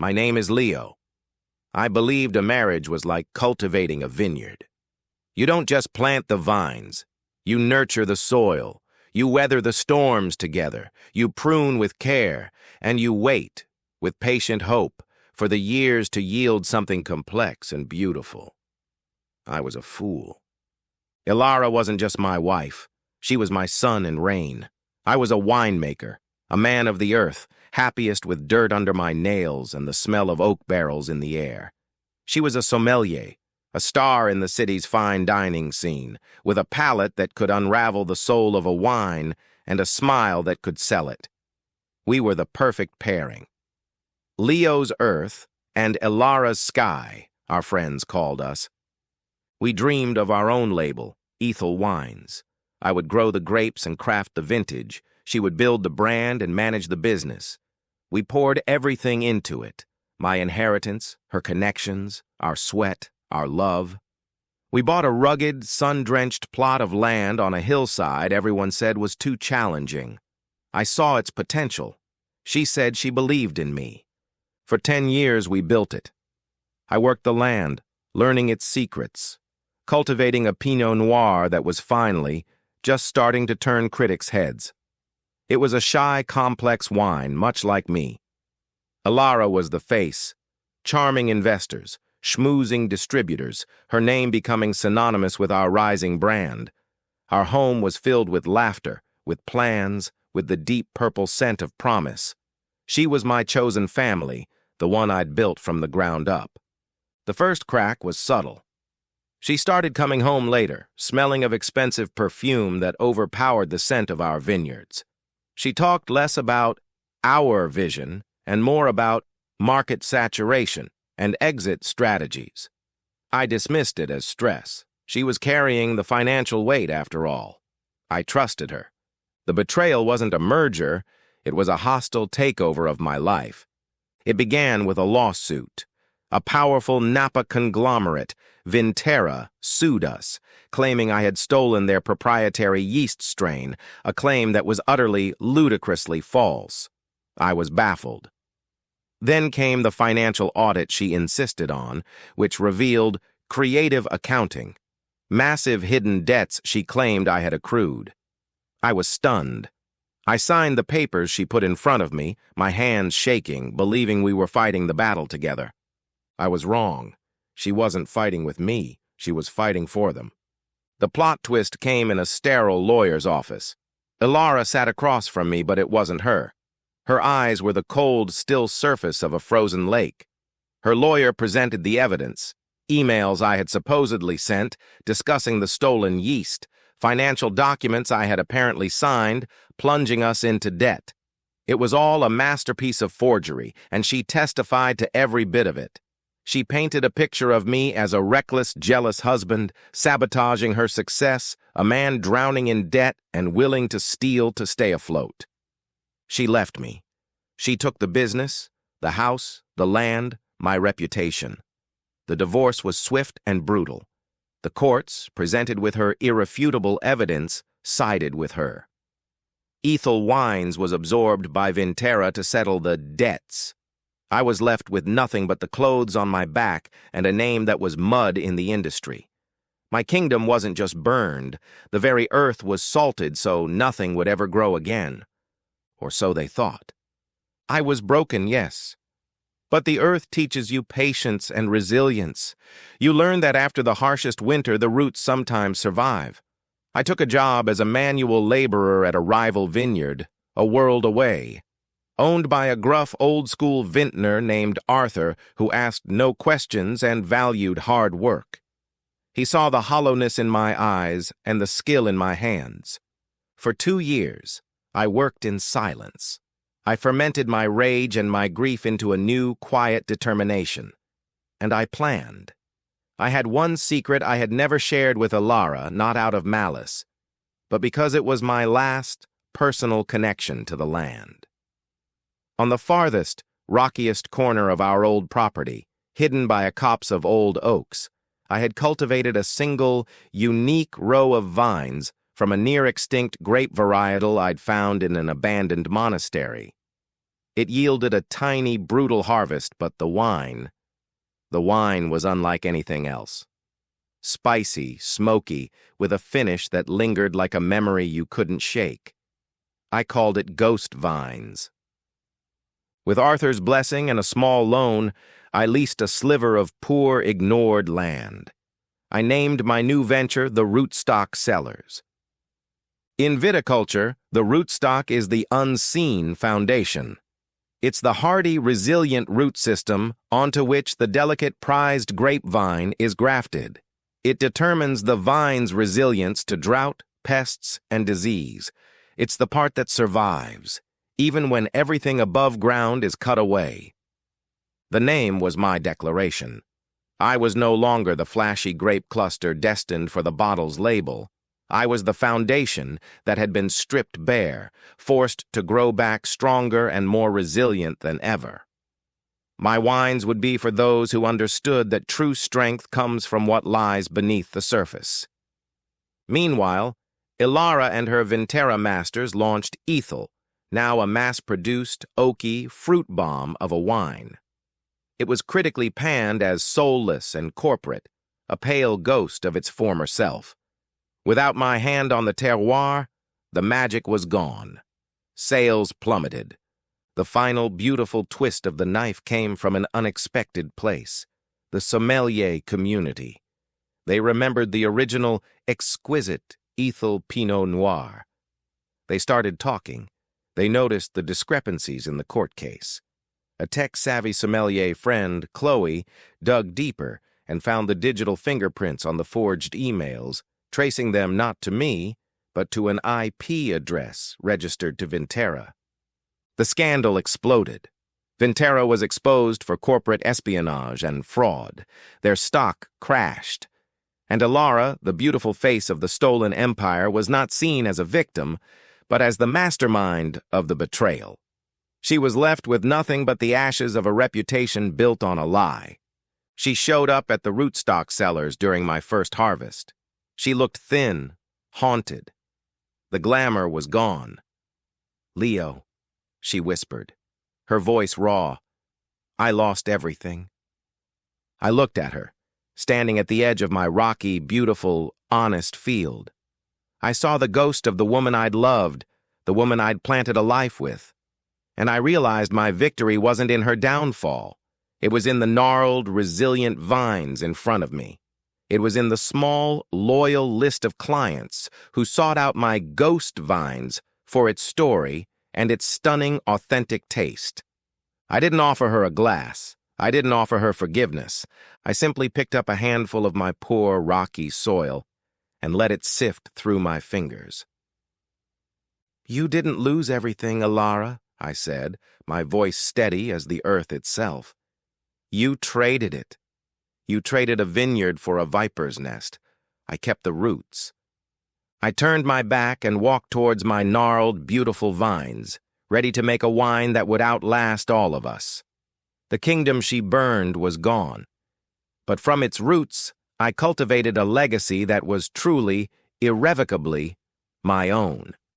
My name is Leo. I believed a marriage was like cultivating a vineyard. You don't just plant the vines. You nurture the soil. You weather the storms together. You prune with care. And you wait, with patient hope, for the years to yield something complex and beautiful. I was a fool. Ilara wasn't just my wife. She was my sun and rain. I was a winemaker, a man of the earth, happiest with dirt under my nails and the smell of oak barrels in the air. She was a sommelier, a star in the city's fine dining scene, with a palate that could unravel the soul of a wine and a smile that could sell it. We were the perfect pairing. Leo's earth and Ilara's sky, our friends called us. We dreamed of our own label, Ethel Wines. I would grow the grapes and craft the vintage. She would build the brand and manage the business. We poured everything into it. My inheritance, her connections, our sweat, our love. We bought a rugged, sun-drenched plot of land on a hillside everyone said was too challenging. I saw its potential. She said she believed in me. For 10 years we built it. I worked the land, learning its secrets, cultivating a Pinot Noir that was finally just starting to turn critics' heads. It was a shy, complex wine, much like me. Ilara was the face, charming investors, schmoozing distributors, her name becoming synonymous with our rising brand. Our home was filled with laughter, with plans, with the deep purple scent of promise. She was my chosen family, the one I'd built from the ground up. The first crack was subtle. She started coming home later, smelling of expensive perfume that overpowered the scent of our vineyards. She talked less about our vision and more about market saturation and exit strategies. I dismissed it as stress. She was carrying the financial weight after all. I trusted her. The betrayal wasn't a merger, it was a hostile takeover of my life. It began with a lawsuit. A powerful Napa conglomerate, Vintera, sued us, claiming I had stolen their proprietary yeast strain, a claim that was utterly, ludicrously false. I was baffled. Then came the financial audit she insisted on, which revealed creative accounting, massive hidden debts she claimed I had accrued. I was stunned. I signed the papers she put in front of me, my hands shaking, believing we were fighting the battle together. I was wrong. She wasn't fighting with me. She was fighting for them. The plot twist came in a sterile lawyer's office. Ilara sat across from me, but it wasn't her. Her eyes were the cold, still surface of a frozen lake. Her lawyer presented the evidence, emails I had supposedly sent discussing the stolen yeast, financial documents I had apparently signed, plunging us into debt. It was all a masterpiece of forgery, and she testified to every bit of it. She painted a picture of me as a reckless, jealous husband, sabotaging her success, a man drowning in debt and willing to steal to stay afloat. She left me. She took the business, the house, the land, my reputation. The divorce was swift and brutal. The courts, presented with her irrefutable evidence, sided with her. Ethel Wines was absorbed by Vintera to settle the debts. I was left with nothing but the clothes on my back and a name that was mud in the industry. My kingdom wasn't just burned, the very earth was salted so nothing would ever grow again. Or so they thought. I was broken, yes. But the earth teaches you patience and resilience. You learn that after the harshest winter, the roots sometimes survive. I took a job as a manual laborer at a rival vineyard, a world away. Owned by a gruff old-school vintner named Arthur who asked no questions and valued hard work. He saw the hollowness in my eyes and the skill in my hands. For 2 years, I worked in silence. I fermented my rage and my grief into a new, quiet determination. And I planned. I had one secret I had never shared with Ilara, not out of malice, but because it was my last, personal connection to the land. On the farthest, rockiest corner of our old property, hidden by a copse of old oaks, I had cultivated a single, unique row of vines from a near-extinct grape varietal I'd found in an abandoned monastery. It yielded a tiny, brutal harvest, but the wine was unlike anything else. Spicy, smoky, with a finish that lingered like a memory you couldn't shake. I called it ghost vines. With Arthur's blessing and a small loan, I leased a sliver of poor, ignored land. I named my new venture the Rootstock Cellars. In viticulture, the rootstock is the unseen foundation. It's the hardy, resilient root system onto which the delicate prized grapevine is grafted. It determines the vine's resilience to drought, pests, and disease. It's the part that survives, even when everything above ground is cut away. The name was my declaration. I was no longer the flashy grape cluster destined for the bottle's label. I was the foundation that had been stripped bare, forced to grow back stronger and more resilient than ever. My wines would be for those who understood that true strength comes from what lies beneath the surface. Meanwhile, Ilara and her Vintera masters launched Ethel, now a mass-produced, oaky fruit bomb of a wine. It was critically panned as soulless and corporate, a pale ghost of its former self. Without my hand on the terroir, the magic was gone. Sales plummeted. The final beautiful twist of the knife came from an unexpected place, the sommelier community. They remembered the original, exquisite Ethel Pinot Noir. They started talking. They noticed the discrepancies in the court case. A tech-savvy sommelier friend, Chloe, dug deeper and found the digital fingerprints on the forged emails, tracing them not to me, but to an IP address registered to Vintera. The scandal exploded. Vintera was exposed for corporate espionage and fraud. Their stock crashed. And Ilara, the beautiful face of the stolen empire, was not seen as a victim, but as the mastermind of the betrayal. She was left with nothing but the ashes of a reputation built on a lie. She showed up at the Rootstock Cellars during my first harvest. She looked thin, haunted. The glamour was gone. "Leo," she whispered, her voice raw. "I lost everything." I looked at her, standing at the edge of my rocky, beautiful, honest field. I saw the ghost of the woman I'd loved, the woman I'd planted a life with. And I realized my victory wasn't in her downfall. It was in the gnarled, resilient vines in front of me. It was in the small, loyal list of clients who sought out my ghost vines for its story and its stunning, authentic taste. I didn't offer her a glass. I didn't offer her forgiveness. I simply picked up a handful of my poor, rocky soil and let it sift through my fingers. "You didn't lose everything, Ilara," I said, my voice steady as the earth itself. "You traded it. You traded a vineyard for a viper's nest. I kept the roots." I turned my back and walked towards my gnarled, beautiful vines, ready to make a wine that would outlast all of us. The kingdom she burned was gone. But from its roots, I cultivated a legacy that was truly, irrevocably, my own.